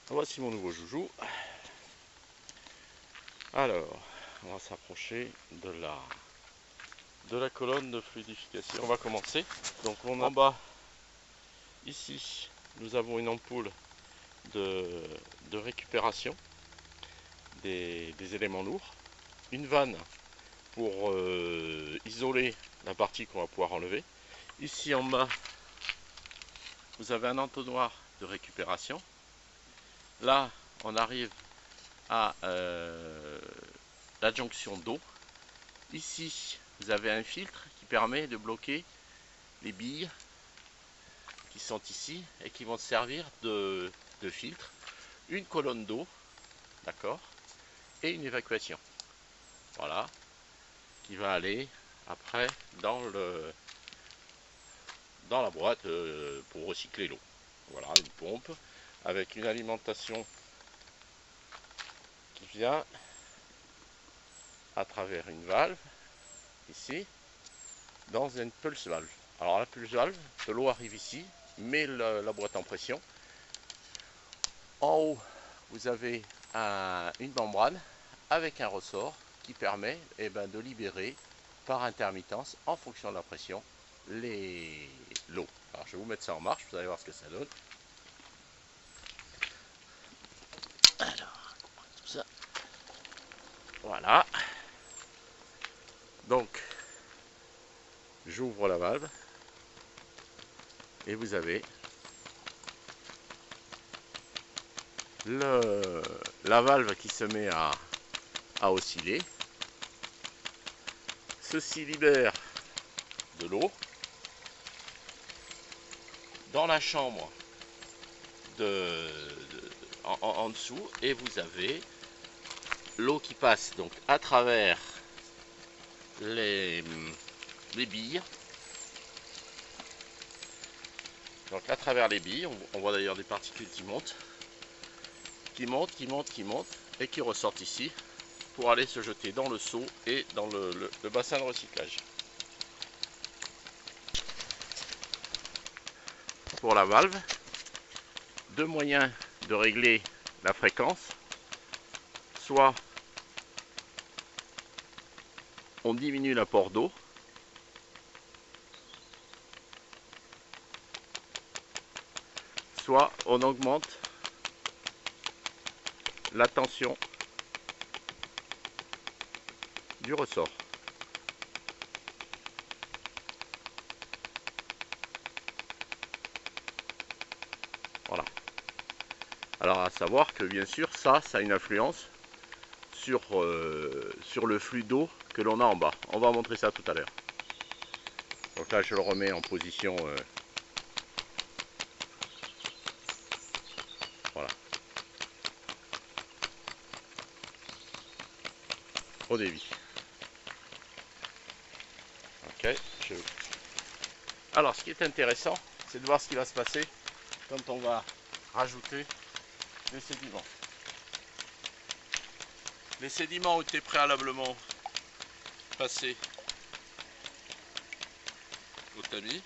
Voici mon nouveau joujou. Alors, on va s'approcher de la colonne de fluidification. On va commencer. Donc en bas, ici, nous avons une ampoule de récupération des éléments lourds. Une vanne pour isoler la partie qu'on va pouvoir enlever. Ici en bas, vous avez un entonnoir de récupération. Là, on arrive à l'adjonction d'eau. Ici, vous avez un filtre qui permet de bloquer les billes qui sont ici et qui vont servir de filtre. Une colonne d'eau, d'accord, et une évacuation. Voilà, qui va aller après dans la boîte pour recycler l'eau. Voilà, une pompe avec une alimentation qui vient à travers une valve ici dans une pulse valve. Alors la pulse valve, de l'eau arrive ici, met la boîte en pression. En haut, vous avez une membrane avec un ressort qui permet de libérer par intermittence, en fonction de la pression, l'eau. Alors je vais vous mettre ça en marche, vous allez voir ce que ça donne. Alors, tout ça. Voilà. Donc, j'ouvre la valve et vous avez la valve qui se met à osciller. Ceci libère de l'eau dans la chambre en dessous, et vous avez l'eau qui passe donc à travers les billes. Donc à travers les billes, on voit d'ailleurs des particules qui montent, et qui ressortent ici pour aller se jeter dans le seau et dans le bassin de recyclage. Pour la valve, deux moyens de régler la fréquence. Soit on diminue l'apport d'eau, soit on augmente la tension du ressort. Voilà. Alors à savoir que bien sûr ça a une influence sur le flux d'eau que l'on a en bas. On va montrer ça tout à l'heure. Donc là je le remets en position voilà, au débit. Ok. Alors ce qui est intéressant, c'est de voir ce qui va se passer quand on va rajouter les sédiments. Les sédiments ont été préalablement passés au tamis.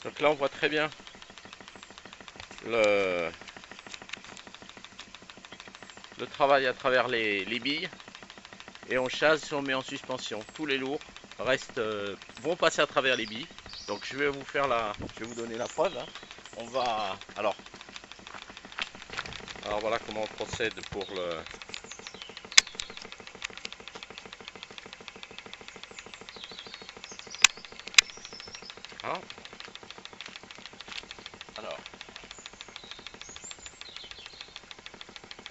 Donc là on voit très bien le travail à travers les billes, et on chasse, on met en suspension. Tous les lourds vont passer à travers les billes. Donc je vais vous donner la preuve. Hein. On va alors voilà comment on procède pour Hein? Alors,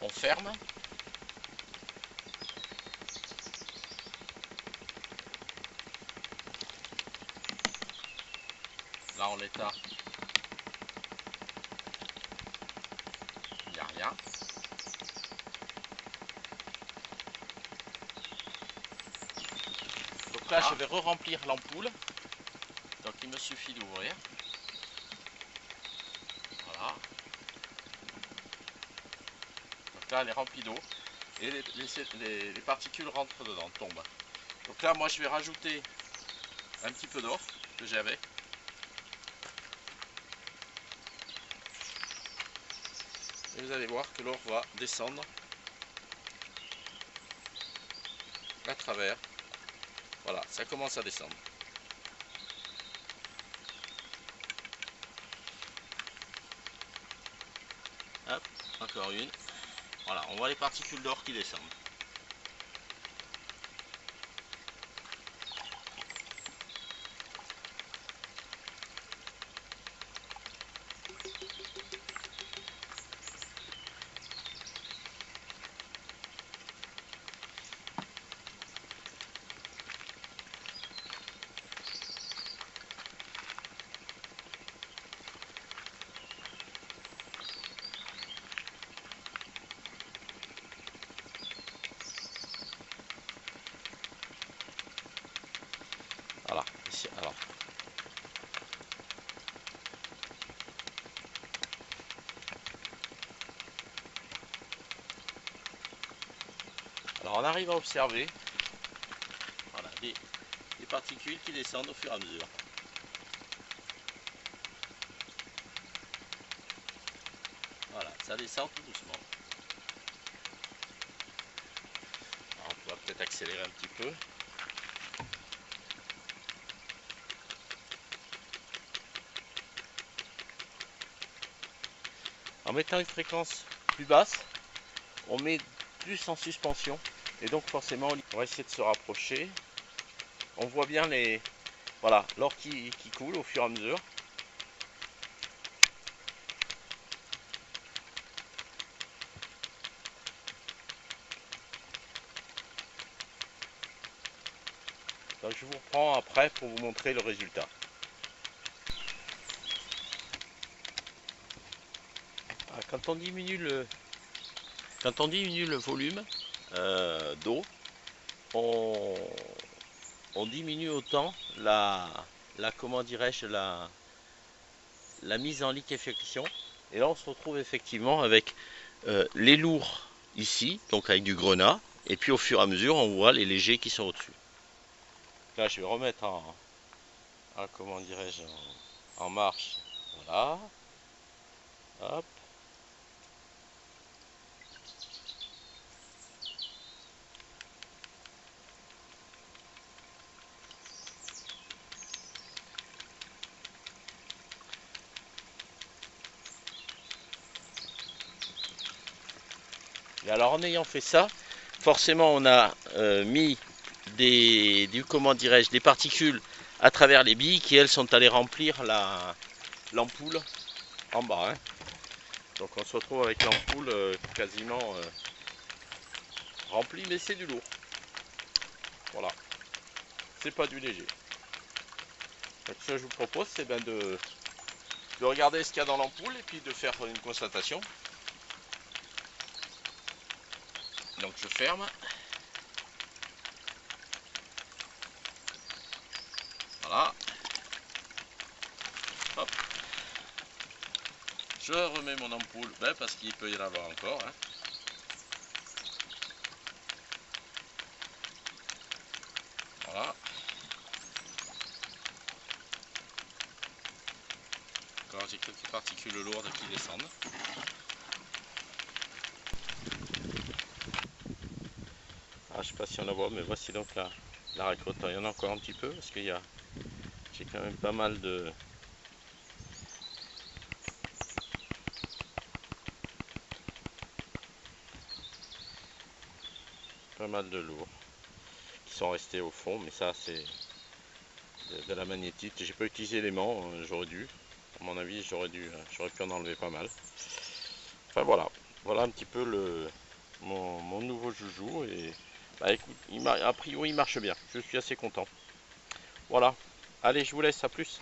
on ferme. Là, en l'état, il n'y a rien. Donc là, je vais re-remplir l'ampoule. Donc il me suffit d'ouvrir. Voilà. Donc là, elle est remplie d'eau. Et les particules rentrent dedans, tombent. Donc là, moi, je vais rajouter un petit peu d'or que j'avais. Et vous allez voir que l'or va descendre à travers. Voilà, ça commence à descendre. Hop, encore une. Voilà, on voit les particules d'or qui descendent. Voilà, ici, alors. Alors on arrive à observer, voilà, des particules qui descendent au fur et à mesure. Voilà, ça descend tout doucement. Alors on pourra peut-être accélérer un petit peu. En mettant une fréquence plus basse, on met plus en suspension. Et donc forcément, on va essayer de se rapprocher. On voit bien les, voilà, l'or qui coule au fur et à mesure. Donc je vous reprends après pour vous montrer le résultat. Quand on diminue le volume d'eau, on diminue autant comment dirais-je, la mise en liquéfaction. Et là on se retrouve effectivement avec les lourds ici, donc avec du grenat, et puis au fur et à mesure on voit les légers qui sont au-dessus. Là je vais remettre comment dirais-je, en marche. Voilà. Hop. Et alors en ayant fait ça, forcément on a mis comment dirais-je, des particules à travers les billes qui elles sont allées remplir l'ampoule en bas. Hein. Donc on se retrouve avec l'ampoule quasiment remplie, mais c'est du lourd. Voilà, c'est pas du léger. Donc ce que je vous propose, c'est ben de regarder ce qu'il y a dans l'ampoule et puis de faire une constatation. Donc je ferme. Voilà. Hop. Je remets mon ampoule, parce qu'il peut y en avoir encore. Hein. Voilà. Encore j'ai quelques particules lourdes qui descendent. Ah, je sais pas si on la voit, mais voici donc la récolte. Il y en a encore un petit peu parce qu'il y a, j'ai quand même pas mal de lourds qui sont restés au fond, mais ça c'est de la magnétite. J'ai pas utilisé l'aimant, j'aurais dû. À mon avis, j'aurais pu en enlever pas mal. Enfin voilà, voilà un petit peu mon nouveau joujou. Et bah, écoute, a priori il marche bien. Je suis assez content. Voilà. Allez, je vous laisse, à plus.